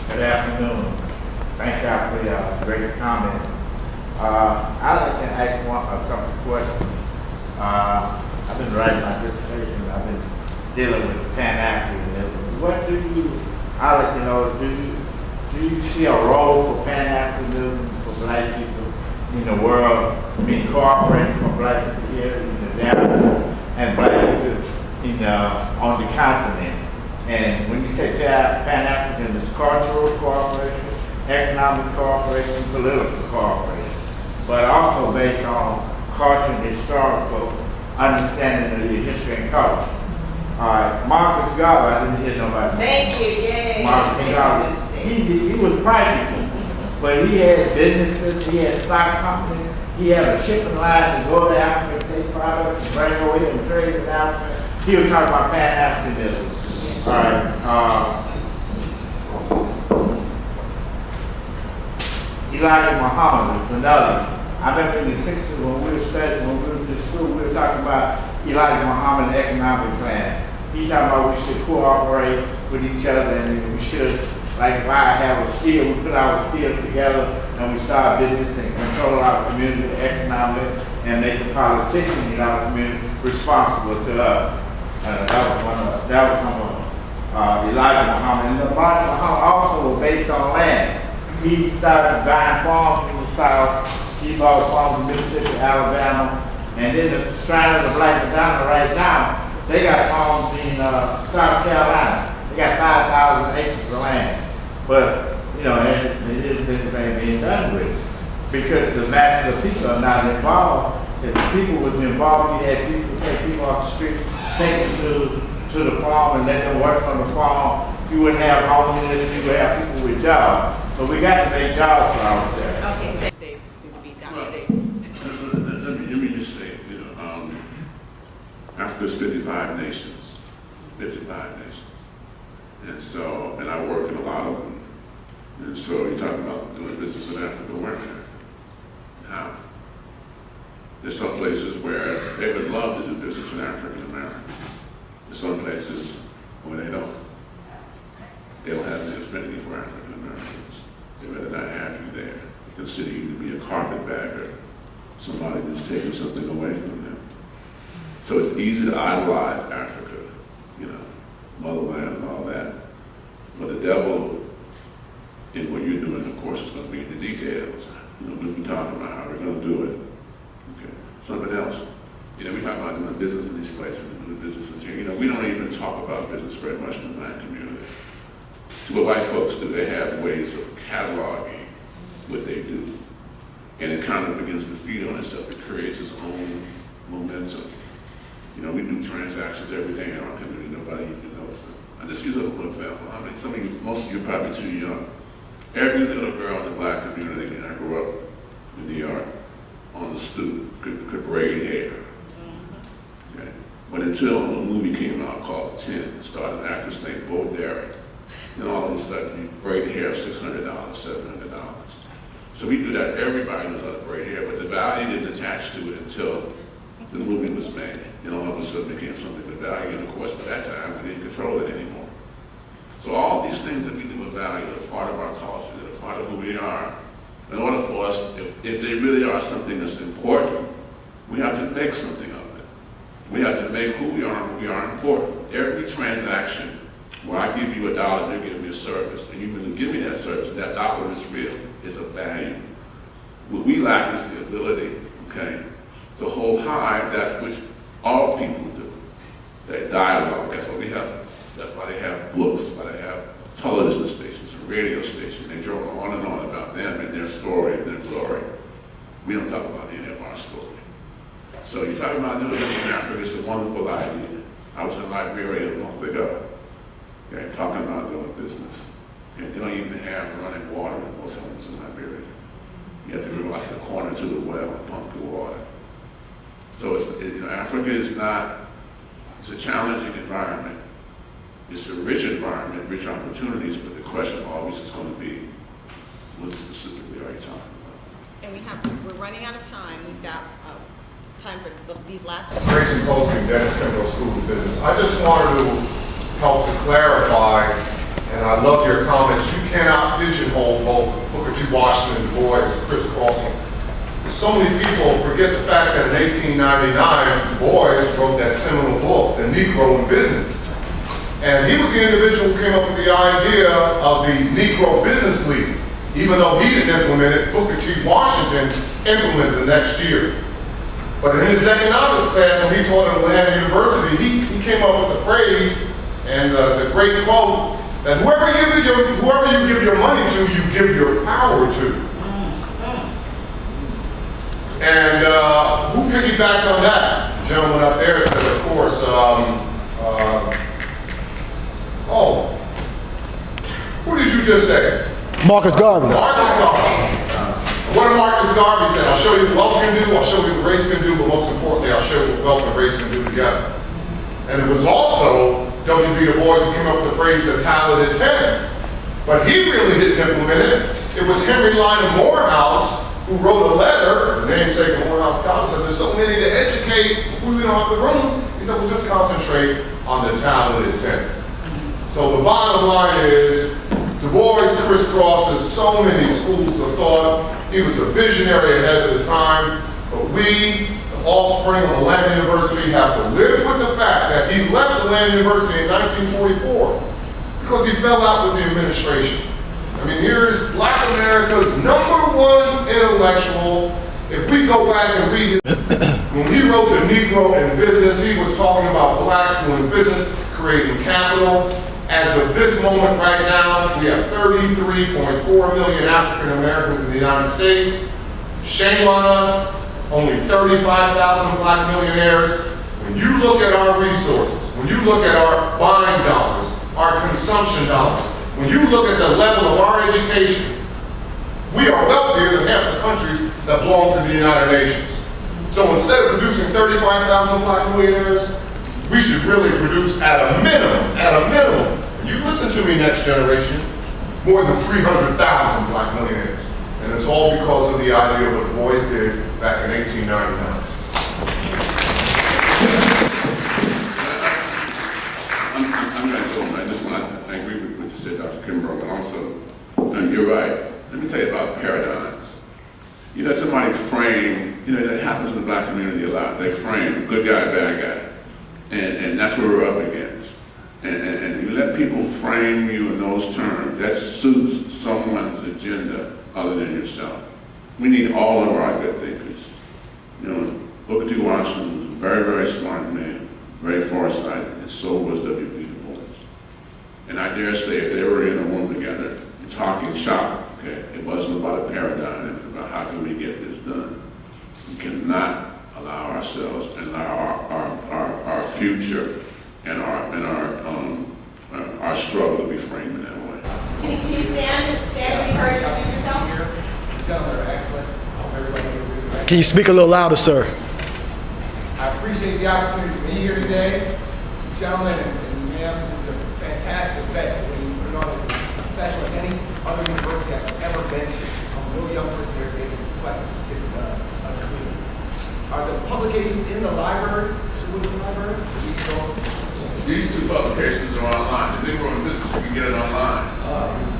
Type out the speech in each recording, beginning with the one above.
Good afternoon. Thank y'all for your great comment. I'd like to ask a couple of questions. I've been writing my dissertation. I've been dealing with Pan-Africanism. What do you, I'd like to know, do you see a role for Pan-Africanism for black people in the world? I mean, cooperation for black people here in the diaspora and black people on the continent. And when you say Pan-African, it's cultural cooperation, economic cooperation, political cooperation, but also based on culture and historical understanding of the history and culture. All right, Marcus Garvey, I didn't hear nobody. Thank you, yay. Marcus Garvey, he was practical, but he had businesses, he had stock companies, he had a shipping line to go to Africa, take products, and bring away and trade in Africa. He was talking about Pan-Africanism. All right. Elijah Muhammad is another. I remember in the 60s when we were studying, when we were in school, we were talking about Elijah Muhammad's economic plan. He talking about we should cooperate with each other and we should, like if I have a skill, we put our skills together and we start business and control our community economically and make the politicians in our community responsible to us. That was some of Elijah Muhammad. And Elijah Muhammad also was based on land. He started buying farms in the South. He bought farms in Mississippi, Alabama, and then the Shrine of the Black Madonna right now, they got farms in South Carolina. They got 5,000 acres of land. But, you know, they didn't think anything being done with it because the masses of people are not involved. If the people was involved, you had people take people off the street, take them to the farm and let them work on the farm. You wouldn't have homelessness, you would have people with jobs. So we got to make jobs for ourselves. Okay, Davis, soon to be Dr. Davis. Let me just say, you know, Africa's 55 nations, 55 nations. And so, and I work in a lot of them. And so you're talking about doing business in Africa, where in Africa? How? There's some places where they would love to do business with African Americans. There's some places where they don't. They don't have the affinity for African Americans. They'd rather not have you there. They consider you to be a carpetbagger, somebody who's taking something away from them. So it's easy to idolize Africa, you know, motherland and all that. But the devil in what you're doing, of course, is going to be in the details. You know, we'll be talking about how we're going to do it. Okay. Something else. You know, we talk about doing business in these places and doing businesses here. You know, we don't even talk about business very much in the black community. So what white folks do, they have ways of cataloging what they do. And it kind of begins to feed on itself. It creates its own momentum. You know, we do transactions every day in our community. Nobody even knows them. And just use a little example. I mean, some of you, most of you are probably too young. Every little girl in the black community, when I grew up in New York, on the stoop, could braid hair. Okay. But until a movie came out called 10, started an actress named Bo Derek. Then all of a sudden, you braid hair $600, $700. So we do that. Everybody knows how to braid hair, but the value didn't attach to it until the movie was made. Then all of a sudden, it became something with value. And of course, by that time, we didn't control it anymore. So all these things that we do with value are part of our culture, they're part of who we are. In order for us, if they really are something that's important, we have to make something of it. We have to make who we are important. Every transaction where I give you $1, you give me a service, and you really give me that service, that dollar is real, it's a value. What we lack is the ability, okay, to hold high that which all people do. That dialogue, that's what we have. That's why they have books, why they have television stations and radio stations. They draw on and on about them and their story and their glory. We don't talk about any of our story. So you're talking about doing this in Africa, it's a wonderful idea. I was in Liberia a month ago, okay, talking about doing business. Okay, they don't even have running water in most homes in Liberia. You have to go like in the corner to the well and pump the water. So Africa is not, it's a challenging environment. It's a rich environment, rich opportunities, but the question always is going to be, what specifically are you talking about? And we're running out of time. We've got time for these last two. Tracy Colson, Dennis Kimbrough School of Business. I just wanted to help to clarify, and I love your comments. You cannot pigeonhole both Booker T. Washington and Du Bois as crisscrossing. So many people forget the fact that in 1899, Du Bois wrote that seminal book, The Negro in Business. And he was the individual who came up with the idea of the Negro Business League. Even though he didn't implement it, Booker T. Washington implemented the next year. But in his economics class, when he taught at Atlanta University, he came up with the phrase and the great quote that whoever you give your money to, you give your power to. And who piggybacked on that? The gentleman up there said, of course, who did you just say? Marcus Garvey. Marcus Garvey. What did Marcus Garvey say? I'll show you what wealth can do, I'll show you what race can do, but most importantly, I'll show you what wealth and race can do together. And it was also W.B. Du Bois who came up with the phrase, the talented 10. But he really didn't implement it. It was Henry Lionel Morehouse who wrote a letter, the namesake of Morehouse College, said there's so many to educate, we don't have the room. He said, we'll just concentrate on the talented 10. So the bottom line is, Du Bois crisscrosses so many schools of thought. He was a visionary ahead of his time, but we, the offspring of Atlanta University, have to live with the fact that he left Atlanta University in 1944 because he fell out with the administration. I mean, here's Black America's #1 intellectual. If we go back and read it, when he wrote The Negro in Business, he was talking about blacks doing business, creating capital. As of this moment right now, we have 33.4 million African Americans in the United States. Shame on us, only 35,000 black millionaires. When you look at our resources, when you look at our buying dollars, our consumption dollars, when you look at the level of our education, we are wealthier than half the countries that belong to the United Nations. So instead of producing 35,000 black millionaires, we should really produce at a minimum, and you listen to me, next generation, more than 300,000 black millionaires. And it's all because of the idea of what Bois did back in 1899. I'm going to go, man. This one, I agree with what you said, Dr. Kimbrough, but also, you're right. Let me tell you about paradigms. You let somebody frame, that happens in the black community a lot. They frame good guy, bad guy. And that's what we're up against. And you let people frame you in those terms, that suits someone's agenda other than yourself. We need all of our good thinkers. Booker T. Washington was a very, very smart man, very farsighted, and so was W.B. Du Bois. And I dare say if they were in a room together, talking shop, okay, it wasn't about a paradigm, it was about how can we get this done. We cannot allow ourselves and allow our future and our struggle to be framed in that way. Can you stand and be heard and introduce yourself? The gentlemen are excellent. I hope everybody will agree with that. Can you speak a little louder, sir? I appreciate the opportunity to be here today. Gentlemen and ma'am, this is a fantastic event. When you put it on as a professional as any other university I've ever been to. I'm a real young person here today, but it's a clue. Are the publications in the library? These two publications are online. The Negro in Business, you can get it online.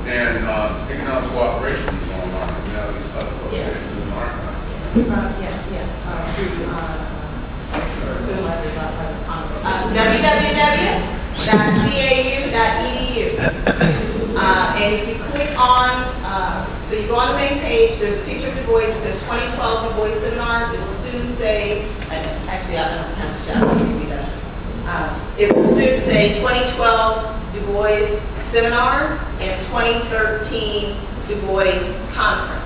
And Economic Cooperation is online. Now these other publications aren't. www.cau.edu. And if you click on, so you go on the main page, there's a picture of Du Bois. It says 2012 Du Bois seminars. It will soon say, actually I don't have to shout, maybe that. It will soon say 2012 Du Bois seminars and 2013 Du Bois conference.